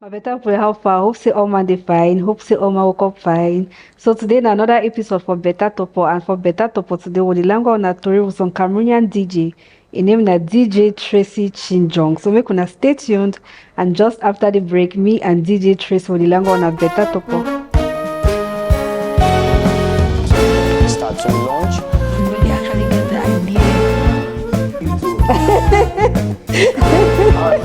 My better pray how far. Hope say all man they fine. Hope say all man woke up fine. So today na another episode for Beta Torpoh, and for Beta Torpoh today we the language on a story with some Cameroonian DJ. In name na DJ Tracy Chinjong. So make una stay tuned, and just after the break, me and DJ Tracy will the language on a Beta Torpoh. Start to launch. Really actually get the idea. Alright.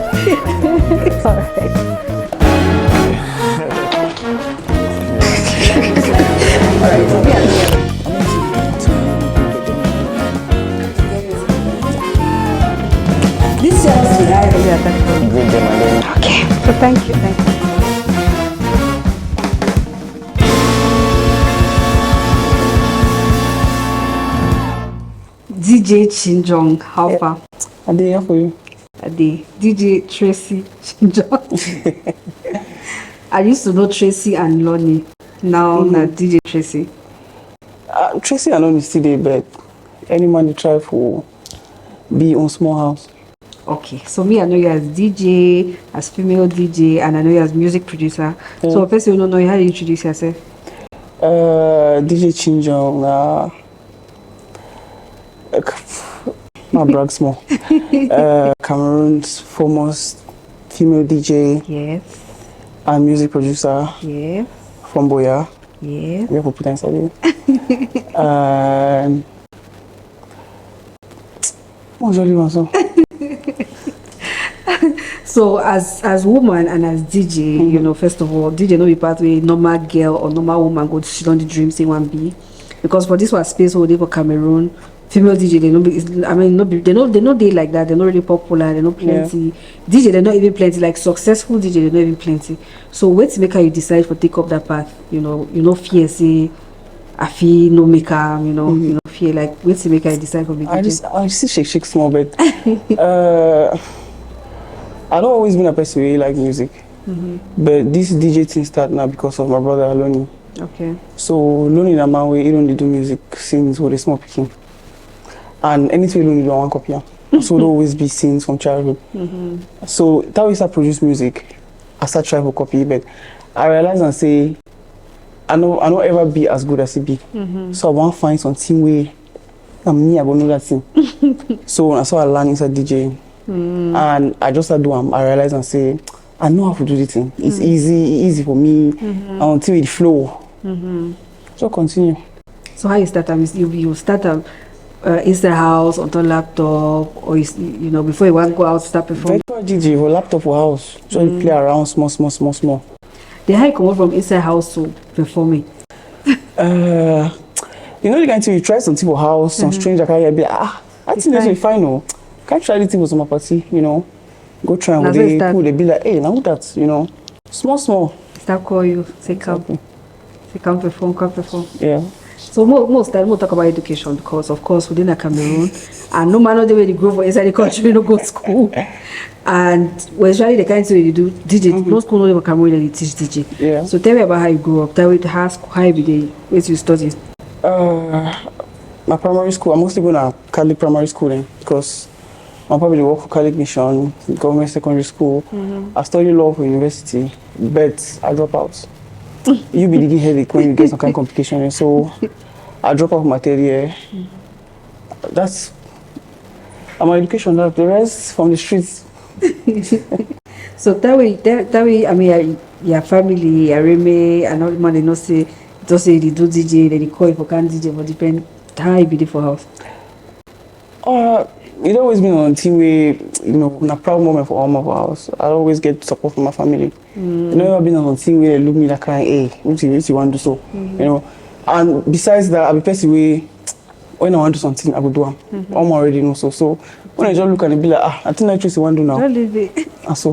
This sounds right. Okay, so thank you. DJ Chinjong, how far? I did here for you. DJ Tracy Chinjong. I used to know Tracy and Lonnie. Now, na DJ Tracy. Tracy and Lonnie still there, but any man they try for be on small house. Okay, so me, I know you as DJ, as female DJ, and I know you as music producer. Yeah. So, first, you don't know how you introduce yourself. DJ Chinjong, my brag small. Cameroon's foremost female DJ Yes. and music producer Yeah. from Boya. Yeah. We have to put inside it. And what's your name, so? So as woman and as DJ, you know, first of all, DJ no be part of a normal girl or normal woman go to sit on the dream say one be, because for this one space where they for Cameroon, female DJ they no be. I mean, they no they like that. They're not really popular. They're not plenty. DJ they're not even plenty. Like successful DJ they're not even plenty. So what's make you decide for take up that path? You know fear say, I feel no maker. You know fear like what's make you decide for big DJ? I just shake small bit. I don't always been a person who like music, but this DJ thing start now because of my brother Lonnie. Okay. So Lonnie na man way he don't do music since we were small picking, and anything Lonnie don't want copy. So there always be scenes from childhood. So that way I start produce music, I start trying to copy, but I realize and say I don't ever be as good as he be. So I want to find something where me I go know that thing. So I saw I learn inside DJing. And I just start doing. I realize and say, I know how to do the thing. It's easy for me until it flow. So continue. So how you start? You start inside house on the laptop, or you know before you want to go out start perform. Virtual DJ for laptop or house. So you play around small. Then how you come out from inside house to performing? You know the kind of thing you try something for house, some stranger can be like, I think that's fine. No, can't try the thing for some party. You know, go try and they be like, hey, now that's small. Start call you, say come perform. Yeah. So most time we'll talk about education because of course within a Cameroon and no matter the way they grow for inside the country, we don't go to school. And well, usually the kind of thing you do DJ, no school no even Cameroon they teach DJ. Yeah. So tell me about how you grew up. Tell me how you be the where you study. My primary school, I mostly go to Catholic primary school then because my probably work for Catholic Mission, government secondary school. I studied law for university, but I drop out. You be the headache when you get some kind of complication, so I drop out my third year. That's my education. That the rest from the streets. So that way, I mean, your family, your reme, and all the man they not say, just say they do DJ, they call you for can DJ, but depend how you be there for house. It always been on a team where, a proud moment for all my house. I always get support from my family. I've been on a team where they look me like, hey, what you want to do so, And besides that, I'll be person where when I want to do something, I will do them. I'm already know so. So when I just look and be like, I think that's what you want to do now. Don't leave it. And so.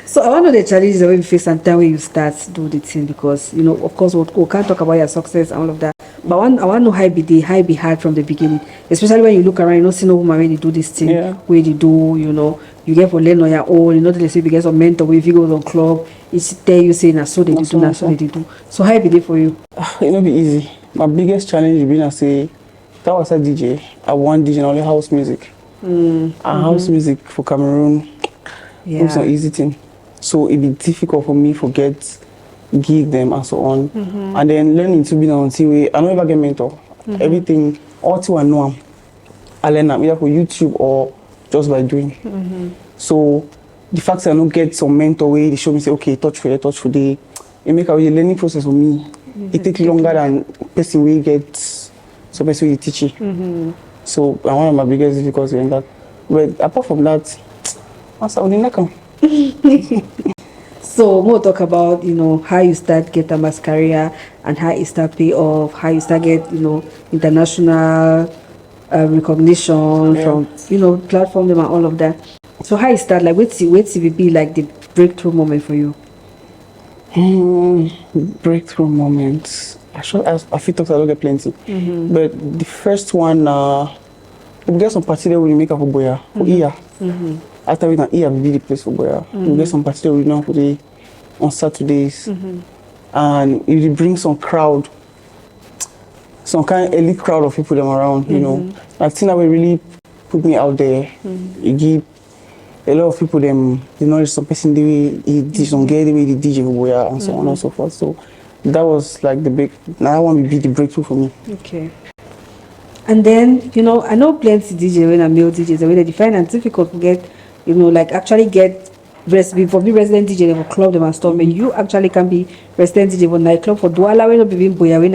So I want to know the challenges that you face and time when you start to do the thing because of course we can't talk about your success and all of that. But I want to know how it be hard from the beginning, especially when you look around, see no woman when they do this thing, where they do, you get for learn on your own, they say you get some mentor, if you go to a club, it's tell you saying na so they do. So how it be for you? It not be easy. My biggest challenge has been I say that was a DJ. I want DJ only house music. And house music for Cameroon. Yeah. It's not easy thing. So it'd be difficult for me to get gig them and so on. And then learning to be on TV. I don't ever get mentor. Everything, all to I know I learn them either for YouTube or just by doing. So the fact that I don't get some mentor way, they show me say, okay, touch for day. It make a learning process for me. It takes longer than person we get some person we teach you. So one of my biggest difficulties in that. But apart from that, I only come. So we'll talk about, you know, how you start get a mass career and how you start pay off, how you start get, you know, international recognition from, you know, platform them and all of that. So how you start, like, wait till be like the breakthrough moment for you? Breakthrough moments. I feel talks I don't get plenty. But the first one, we get some party that we make up for Boya, for Iya. After we can Iya, we be the place for Boya. We get some party that we know for the on Saturdays. And it brings some crowd, some kind of elite crowd of people them around, you know. I think that will really put me out there. It give a lot of people them the knowledge some person the way he some get the way the DJ Boya and so on and so forth. So that was like the big. Now I want to be the breakthrough for me. Okay. And then, you know, I know plenty DJ when I'm male DJs, the way they define and difficult to get, you know, like actually get for me resident DJ for club them and stuff. And you actually can be resident DJ for nightclub for Douala when you be Boya when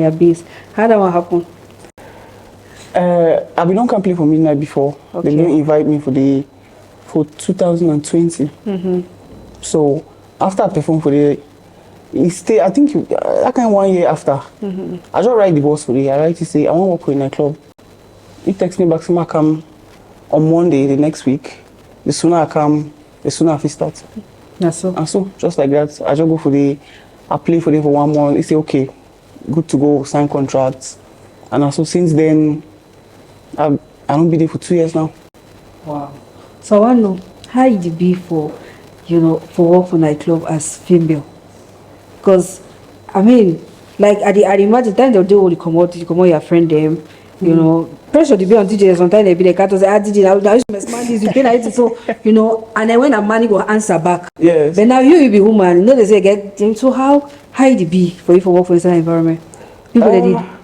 your base. How that one happen? I've been on can play for midnight before. Okay. They didn't invite me for 2020. So after I performed for the, it stay. I think that kind of 1 year after. I just write the boss for the. I write to say I want to work with a nightclub. He texts me back, say I come on Monday the next week. The sooner I come, the sooner I start. That's so. And so just like that, I just go for the. I play for them for 1 month. They say okay, good to go, sign contracts, and also since then, I don't be there for 2 years now. Wow. So I want to know how you be for, you know, for work for nightclub as female. Because, I mean, like, I imagine the time they'll do you come out your friend them, you know, pressure to be on DJ, sometimes they be like, I say, DJ, now you smart this, you pay like it, so, you know, and then when a man go answer back. Yes. But now you be woman, you know, they say, get, so how it be for you for work for inside environment? People,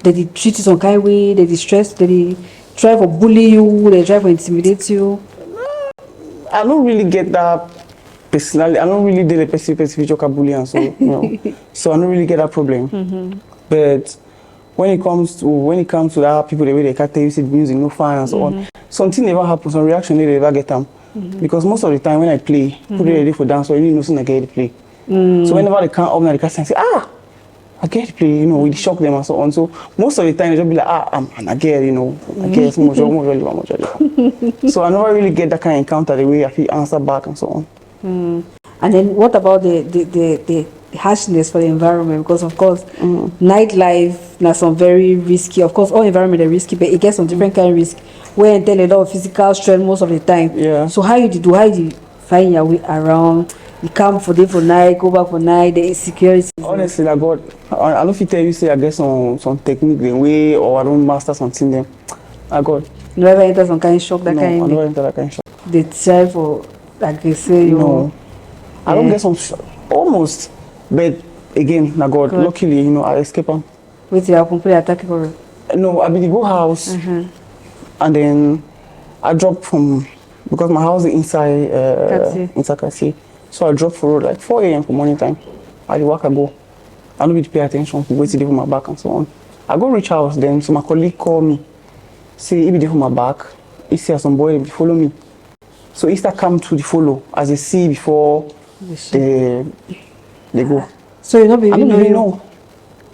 they treat you some kind of way, they stress, they try to bully you, they try to intimidate you. I don't really get that personally. I don't really deal with specific bully and so, you know. So I don't really get that problem. But when it comes to that people the way they can't tell you say the music no fun and so on, something never happens, some reaction they never get them. Because most of the time when I play, people ready for dance, so you know I get to play. So whenever they come up now they can say, I get to play, you know, we shock them and so on. So most of the time they just be like, I'm a girl, you know, I guess more. So I never really get that kind of encounter the way I feel answer back and so on. And then what about the harshness for the environment? Because of course, nightlife now some very risky. Of course, all environment are risky, but it gets some different kind of risk. Where and tell a lot of physical strength most of the time. Yeah. So how you find your way around? You come for day for night, go back for night. The insecurity. Honestly, like God, I don't fit tell you say I get some technique the way or I don't master something them. I got. You never enter some kind of shock that no, kind. I never enter that kind of shock. They try for like they say you. No. I don't get some almost, but again, na God, luckily, you know, I escape them. Wait till you completely attack for. No, I be the go house, and then I drop from because my house is inside Kasi. So I drop for road like 4 a.m. for morning time. I walk, I go. I don't need to pay attention for waiting for my back and so on. I go reach house then, so my colleague call me, say he be there for my back. He see some boy they follow me. So he start come to the follow as they see before they go. So you know, I don't really know.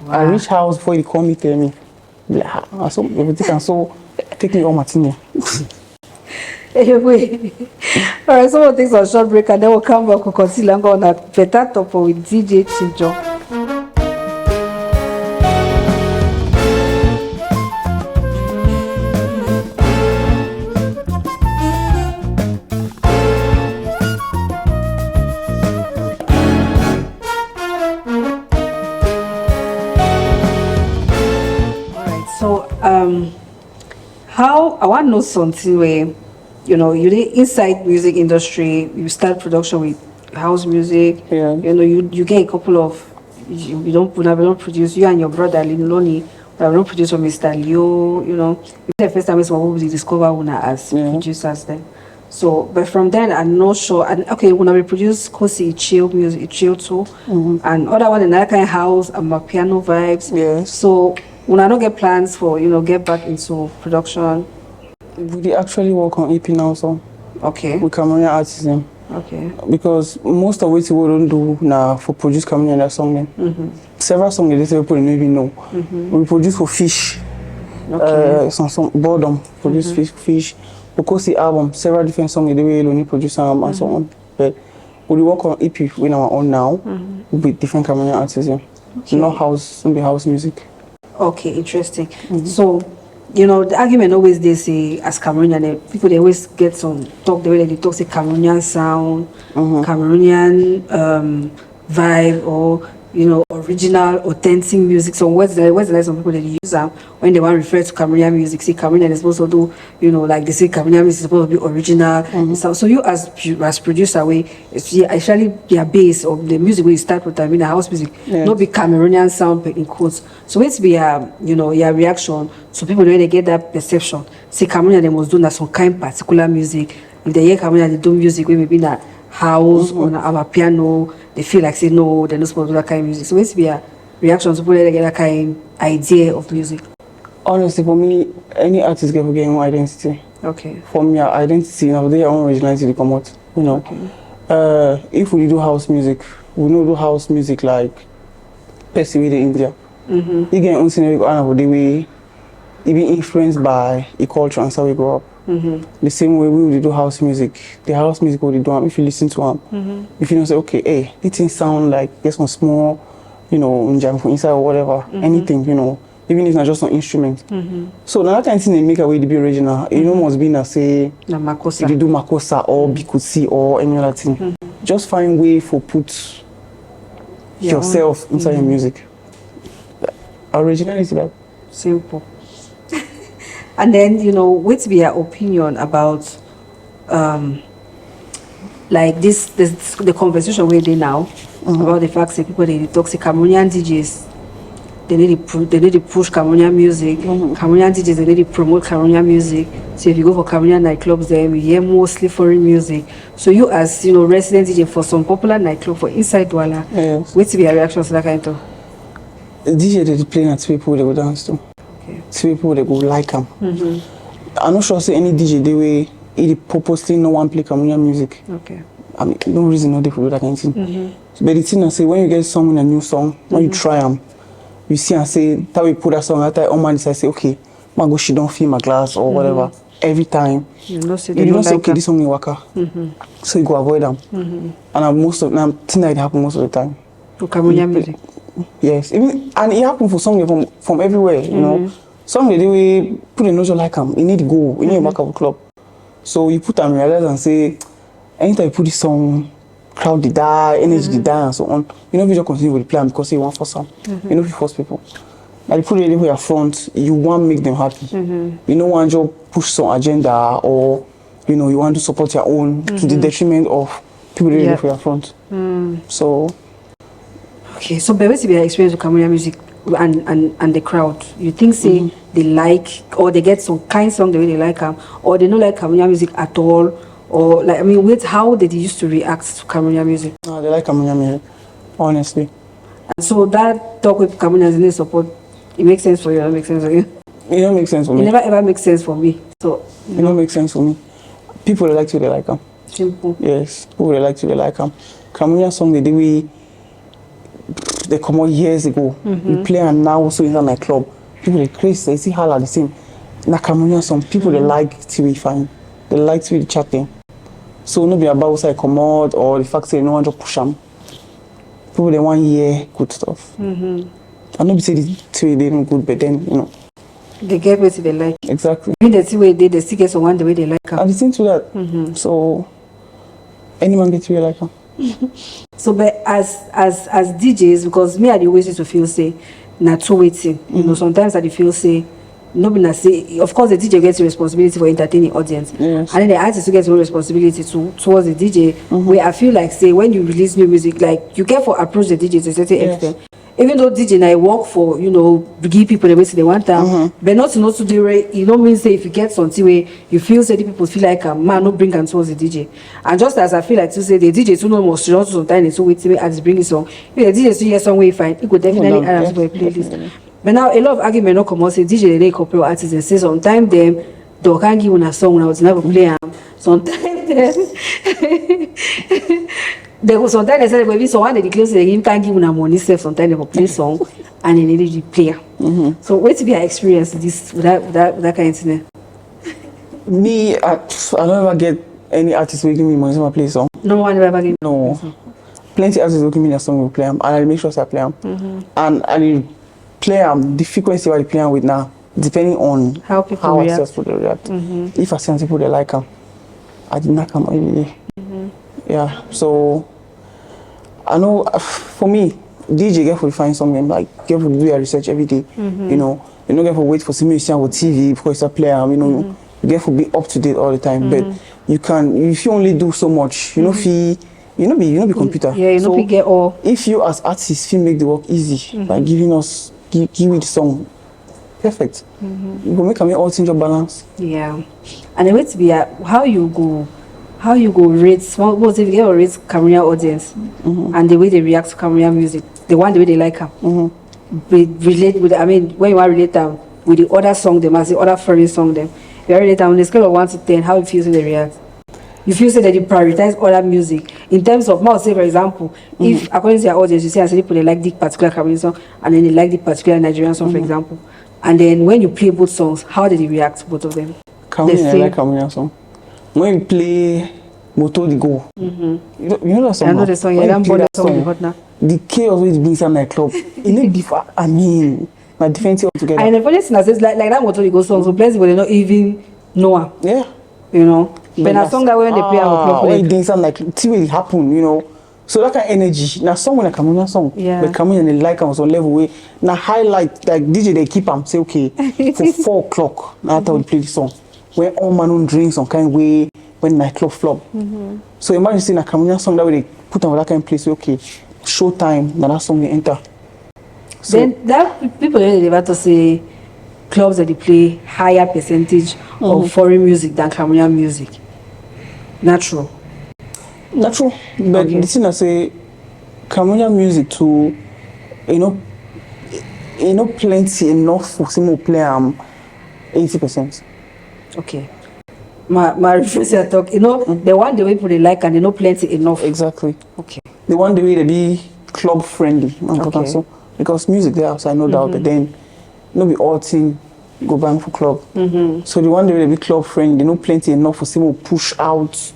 Wow. I reach house before he call me tell me. Like, so everything can so take me all my thing. Anyway, all right, so we'll take a short break and then we'll come back and continue on a Beta Torpoh with DJ Chinjong. All right, so how I want to know something where you know, you did inside music industry, you start production with house music. Yeah. You know, you get a couple of, we don't produce, you and your brother Loni, we don't produce for Mr. Leo, you know. It's the first time we discover Una as producers then. So, but from then, I'm not sure. And okay, when we produce Kosi, chill music, chill too, and other one another kind of house and my piano vibes. Yes. So, when I don't get plans for get back into production. We actually work on EP now, so Okay. with Cameroonian artists. Okay. Because most of what we don't do now for produce Cameroonian song. Several songs they say people don't even know. We produce for Fish. Okay. Some boredom produce Fish. Because the album, several different songs they will only produce and so on. But we work on EP with our own now with different Cameroonian artists. Okay. Not house, not be house music. Okay, interesting. So, you know, the argument always they say as Cameroonian, people they always get some talk the way they talk say Cameroonian sound, Cameroonian vibe, or original, authentic music. So what's the some people that use them when they want to refer to Cameroonian music? Say Cameroonian is supposed to do, like they say Cameroonian music is supposed to be original. So you as producer, it's actually their base of the music when you start with house music, not be Cameroonian sound in quotes. So it's be your reaction. So people when they get that perception, say Cameroonian they must do some kind particular music. If they hear Cameroonian they do music, we maybe na house or our piano, they feel like say no, they're not supposed to do that kind of music. So it's be a reaction to people that get that kind of idea of music. Honestly, for me, any artist can get own identity. Okay. For me, our identity, their own originality, they come out. Okay. If we do house music, we don't do house music like Percy with India. You get own scenario, the way it be influenced by a culture and how we grow up. The same way we will do house music. The house music we do, if you listen to them, if you say, okay, hey, this thing sound like there's some small, inside or whatever, anything, even if it's not just an instrument. So another kind of thing they make a way to be original, must be say, if you do makosa or bikusi or any other thing. Just find way for put yourself inside your music. Originality, like simple. And then, what's be your opinion about like the conversation we're doing now about the fact that people they talk say Cameroonian DJs they need to push Cameroonian music. Cameroonian DJs they need to promote Cameroonian music. So if you go for Cameroonian nightclubs, then you hear mostly foreign music. So you as resident DJ for some popular nightclub for inside Douala, what's be your reaction to that kind of? DJ they play at people they go dance to. See people they go like them. I'm not sure say any DJ they way it purposely no one play Cameroonian music. Okay. I mean no reason no they for do that kind of thing. But the thing I say when you get someone a new song, when you try them, you see and say that we put that song at that man decide say okay, man go she don't feel my glass or whatever. Every time you don't say okay this song in waka. So you go avoid them. And most of them thing that happen most of the time. To Cameroonian music. Yes, and it happens for songs from everywhere, Some they we put a note like them, you need to go, you need to back up a club. So you put them realize and say, anytime you put this song, crowd they die, energy they die and so on. You just continue with the plan because you want for some. You if you force people. Now you put it anywhere up front, you want to make them happy. You don't want to push some agenda or you want to support your own to the detriment of people really for your front. So okay, so basically your experience with Cameroonian music and the crowd, you think say they like or they get some kind song the way they like them, or they don't like Cameroonian music at all, or like how did they used to react to Cameroonian music? No, they like Cameroonian music, honestly. And so that talk with Cameroonians and support, it makes sense for you, it makes sense for you? It don't make sense for me. It never ever makes sense for me. So it don't make sense for me. People they like to they like them. Simple. Yes, people they like to they like them. Cameroonian song they come out years ago. We play and now also in my club. People they crazy, they see how are the same. Na Cameroonian song, people they like to be fine. They like to be chatting. So no be about say come out or the fact say no one just push them. People they want hear good stuff. I know be say the two they not good, but then they get what they like. Exactly. I mean the way they still get someone the way they like them. I listen to that. So anyone gets way like them. So, but as DJs, because me I always used to feel say, not too waiting. Sometimes I feel say, no be say, of course the DJ gets the responsibility for entertaining audience, Yes. and then the artist gets the responsibility towards the DJ. Where I feel like, say, when you release new music, like you get for approach the DJ to a certain extent. Even though DJ I work for, give people the way they want them, but not to do it. You don't mean say if you get something where you feel say the people feel like a man no bring and towards the DJ. And just as I feel like to say the DJ too no more strong sometimes so wait till as bring a song. If the DJ still hear song way fine, it could definitely add to a playlist. But now a lot of argument not come out say DJ they couple artists and say sometimes them they can't give una song when I was never play them. Sometimes sometimes they say maybe someone they declare say they can't give una money self. Sometimes they will play song and then they need to play. So wait to be experience this with that kind of thing. Me, I don't ever get any artist will give me money to play song. No one ever give. No. Plenty artists will give me a song will play them, and I make sure I play them. And I play them the frequency I play them with now, depending on how react. successful they react. If I see people they like them, I did not come every day. Yeah, so I know for me, DJ get to find something like get to do your research every day. You don't get to wait for some musician on TV because it's a player. You get to be up to date all the time. But you can, if you only do so much, you know, you be computer. Yeah, you know, get all. If you as artists feel make the work easy by giving us give you the song, perfect. You go make all change your balance. Yeah, and the way to be how you go rate what if you get a rate Cameroonian audience and the way they react to Cameroonian music, the way they like them. Relate with when you want to relate them with the other song them as the other foreign song them. You relate them on the scale of 1 to 10, how you feel they react. You feel say that you prioritize other music in terms of say for example, if according to your audience you say as people they like this particular Cameroonian song and then they like the particular Nigerian song for example, and then when you play both songs, how did they react to both of them? Cameroonian, I like Cameroonian song. When you play Moto the Go, you know that song? I know the song. Yeah, I'm born that song. The chaos with being some nightclub. It make different. I mean, my different thing altogether. And the funny thing is, like that Moto the Go song, so plenty people they not even know her. Yeah. But a song that when they play our club, when things like see what happen, So that kind of energy. Now song when a Cameroonian song, but Cameroonian they like them on some level way. Now highlight like DJ they keep them say okay for 4 o'clock. Now after we play the song, when all man on drinks some kind of way. When nightclub flop. So imagine seeing a Cameroonian song that way they put on that kind of place. Okay, show time. Now that song they enter. So then that people they about to say clubs that they play higher percentage of foreign music than Cameroonian music. Natural. But the thing I say, Cameroonian music too, plenty enough for some play 80%. Okay. My refusal talk, the one the way people they like and they know plenty enough. Exactly. Okay. The one the way they be club friendly. Okay. So, because music there outside no doubt, but then no be all thing go bang for club. So the one the way they be club friendly, they know plenty enough for some push out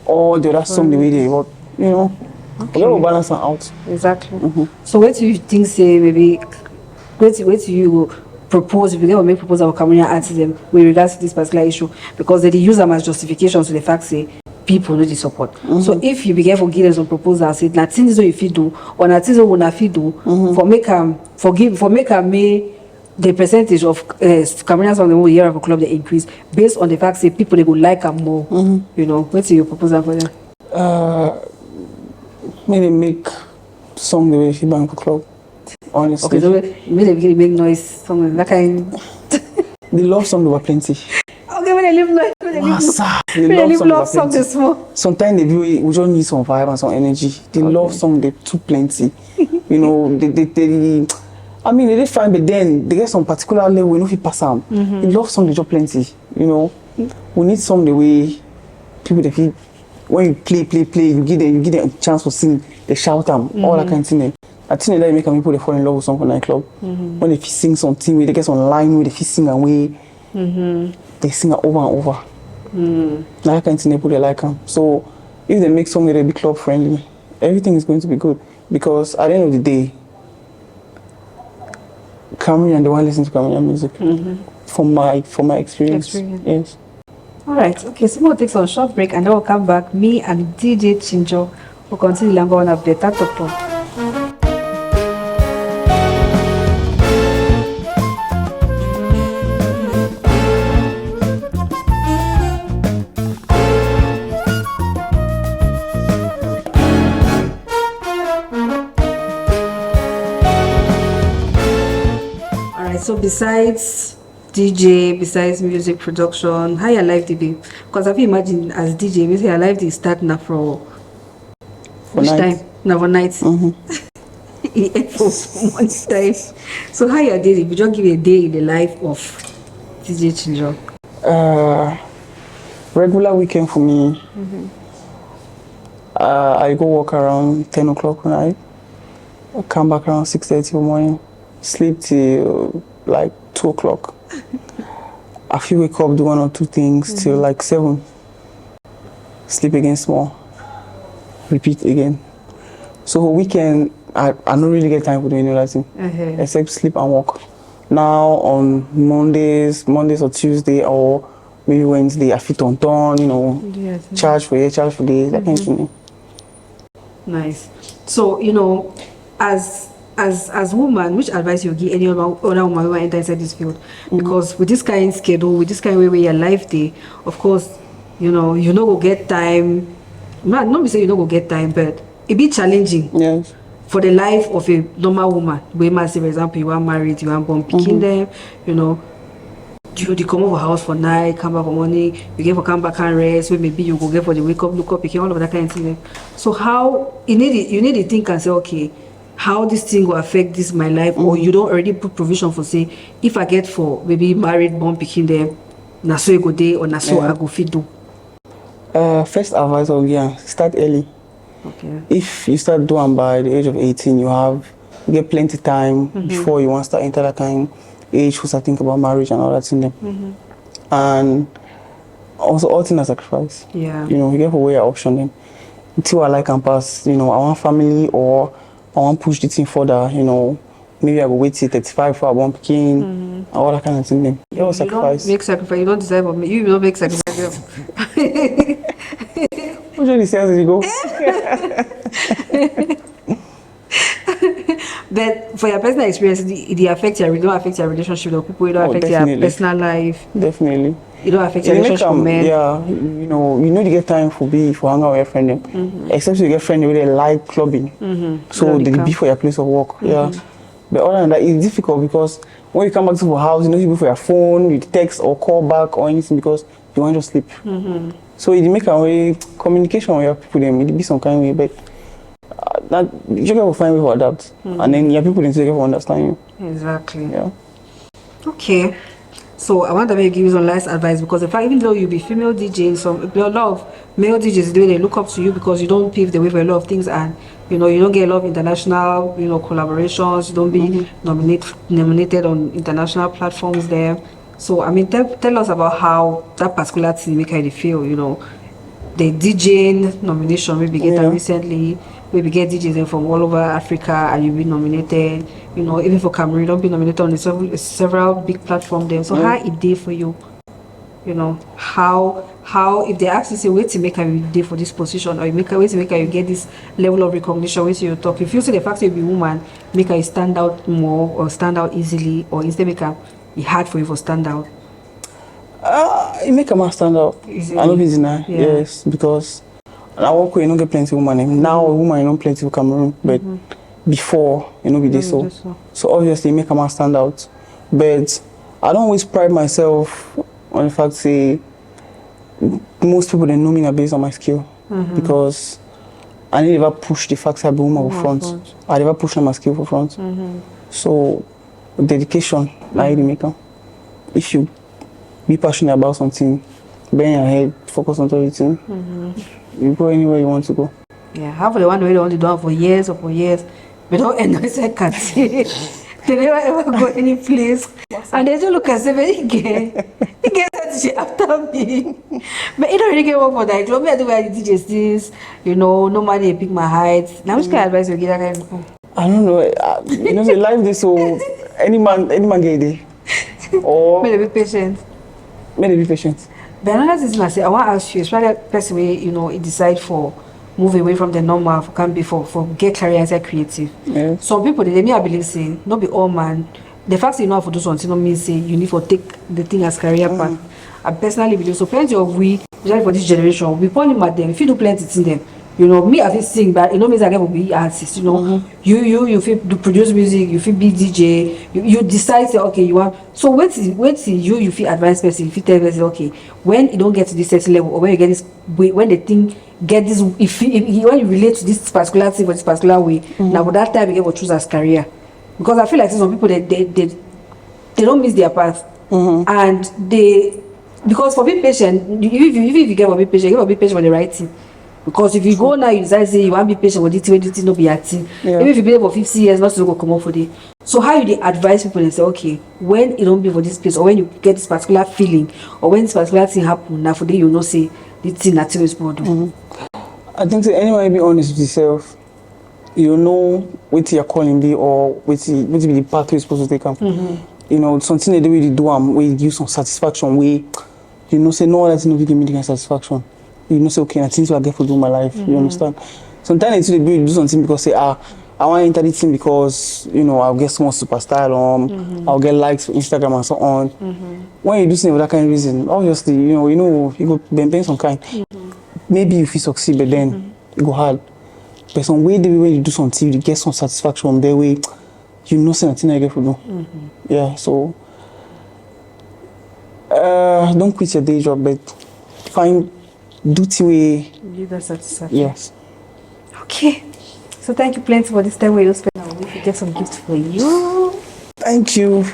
all the other song the way they want, they will balance them out. Exactly. So what do you think say maybe wait till you propose if you get make proposal of Cameroonian artists with regards to this particular issue because they use them as justification to the fact say people know the support. So if you begin for give them some proposal say na things what you fit do or na things what una fit do for make the percentage of Cameroonian songs we hear of a club they increase based on the fact say people they go like them more. What's your proposal for them? Maybe make song the way she bang for club. Honestly. Okay, so maybe make noise song that kind. The love song were plenty. Okay, when they live noise, the love song is small. Sometimes we just need some vibe and some energy. The love song they too plenty. They fine, but then they get some particular level we know if you pass them. The love song they just plenty. We need some the way people they feel when you play, you give them a chance to sing, they shout them, all that kind of thing. I think that make people they fall in love with song for nightclub. When they sing something where they get online where they sing away, they sing it over and over. That kind of thing people they like them. So if they make song that they be club friendly, everything is going to be good. Because at the end of the day, Cameroonian they want to listen to Cameroonian music. From my experience. Yes. Alright, okay, so we'll take some short break and then we'll come back. Me and DJ Chinjong will continue longer on a Beta Torpoh. So besides DJ, besides music production, how your life did be? Because if you imagine as DJ, maybe your life did start now for which night. time? Now for night. For morning time. So how your day? If you just give a day in the life of DJ Chinjong. Regular weekend for me. I go walk around 10 o'clock at night. I come back around 6:30 in the morning. Sleep till like 2 o'clock. I feel wake up, do one or two things till like 7. Sleep again small. Repeat again. So weekend, I don't really get time for doing other thing except sleep and walk. Now on Mondays or Tuesday or maybe Wednesday, I fit on turn, charge for here, charge for this, that kind of thing. Nice. So, as woman, which advice you give any other woman who enter inside this field? Because with this kind of schedule, with this kind of way where your life day, of course, you know go get time. Not be say you know go get time, but it be challenging. Yes. For the life of a normal woman. We might say, for example, you are married, you are born picking them, you come over house for night, come back for morning, you get for come back and rest, so maybe you go get for the wake up, look up, picking all of that kind of thing. So how you need to think and say, okay, how this thing will affect this my life, or you don't already put provision for say, if I get for maybe married, born picking them, na so you go day or na so I go fit do. First advice start early. Okay. If you start doing by the age of 18, you get plenty time before you want to start enter that kind age who start think about marriage and all that in them. And also all things are sacrifice. Yeah. You get for where your option then. Until I like and pass, I want family or I want push the thing further, maybe I go wait till 35 for I want picking and all that kind of thing then. You sacrifice. Don't make sacrifice, you don't decide for me. You don't make sacrifice. Which one says you go? But for your personal experience, it affect your relationship with people, it don't affect definitely. your personal life. Definitely. It don't affect your relationship with men. Yeah, you know to get time for hang out with your friend them. Except you get friend where they like clubbing. So they be for your place of work. Yeah. But other than that, it's difficult because when you come back to your house, you know you for your phone, you text or call back or anything because you want to sleep. So it make a way communication with your people them, it be some kind of way, but that you will find way to adapt, and then your people then take will understand you. Exactly. Yeah. Okay. So I want to give you some last advice because in fact, even though you be female DJing, a lot of male DJs they look up to you because you don't pave the way for a lot of things, and you don't get a lot of international collaborations. You don't be nominated on international platforms there. So I mean, tell us about how that particular thing make you feel. The DJing nomination we get recently. We get DJs from all over Africa and you've been nominated. Even for Cameroon, you don't be nominated on several big platforms there. So how it did for you? How if they ask you say wait to make you day for this position or you make a way to make you get this level of recognition with you talk. If you say the fact that you be woman make you stand out more or stand out easily or instead make it hard for you to stand out. It make a man stand out. Easily. I know it's nice. Yes, because I work with you don't get plenty of women. Now a woman you don't plenty of Cameroon, but before be this so. So obviously make a man stand out. But I don't always pride myself on the fact say most people they know me based on my skill because I never push the fact that I be woman for front. I never push my skill for front. So dedication, I really make them. If you be passionate about something, bend your head, focus on everything. You go anywhere you want to go. Yeah, half of the one way they want to do it for years, but don't end up saying can't see. They never ever go any place, and they just look and say, "He get that after me." But it don't really get work for that. You know, do where the DJs this, nobody pick my height. Now, which kind of advice you give that kind of people? I don't know. Say life this so any man get it. Or may they be patient. But another thing I say, I want to ask you, especially the person where it decide for move away from the normal for get career as a creative. Yeah. Some people they may believe say not be all man. The fact that you know how to do something don't mean say you need to take the thing as career path. I personally believe so. Plenty of we, especially for this generation, we probably mad them. If you do plenty in them, You know, me I fit sing, but it no means I get to be artist. You know, you fit do produce music, you fit be DJ. You decide say okay, you want. So wait till you fit advise person, you fit tell person okay, when you don't get to this certain level or when you get this way, when the thing get this, if when you relate to this particular thing or this particular way, now for that time you get to choose as career. Because I feel like some people they don't miss their path, and they, because for being patient, if you get for being patient, you get for being patient for the right thing. Because if you go now, you decide say you want to be patient with this no be acting. Even if you be there for 50 years, not to go come out for it. So how you advise people and say, okay, when it don't be for this place, or when you get this particular feeling, or when this particular thing happen, now for the you know say this thing that is about. I think say anyone be honest with yourself, you know what you're calling be or what be the path you're supposed to take up. You know, something they really do we give some satisfaction, we you know say no that's not give me the kind of satisfaction. You know say okay, I think I get for do my life. You understand? Sometimes it's really do something because say I want to enter this thing because you know I'll get some superstar I'll get likes for Instagram and so on. When you do something for that kind of reason, obviously you go bend some kind. Maybe if you succeed, but then it go hard. But some way when you do something, you get some satisfaction their way. You know something I get for do. Yeah, so don't quit your day job, but do the way. Give that satisfaction. Yes. Okay. So thank you plenty for this time where you spend our week. We get some gifts for you. Thank you.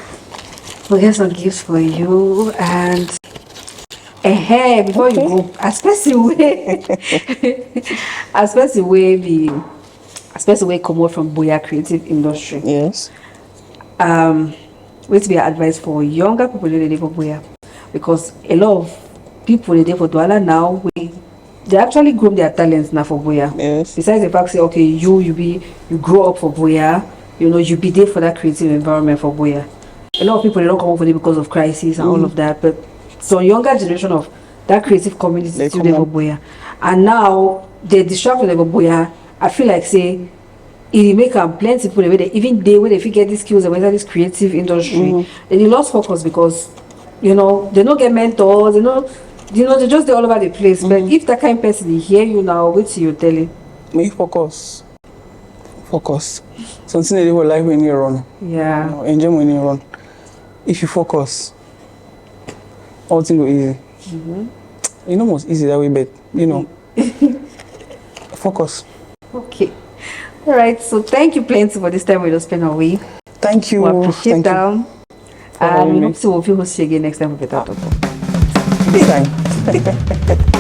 We get some gifts for you and before you go, especially come out from Boya creative industry. Yes. Wait to be advice for younger people that live for Boya, because a lot of people they for Douala now they actually groom their talents now for Boya. Yes. Besides the fact say okay you grow up for Boya, you know you be there for that creative environment for Boya. A lot of people they don't come up for it because of crisis and all of that, but so younger generation of that creative community still there for Boya, and now they distract from the Boya. I feel like say it make plenty people where they get these skills and whether this creative industry they lost focus because you know they don't get mentors, they're just all over the place. But if that kind of person hear you now, wait till you tell him. Make focus. Something that they will like when you run. Yeah. You know, enjoy when you run. If you focus, all things go easy. You know most easy that way, but you know. Focus. Okay. All right. So thank you plenty for this time we just spend away. Thank you. We appreciate that. And we hope to host you again next time with Beta Torpoh. Anytime.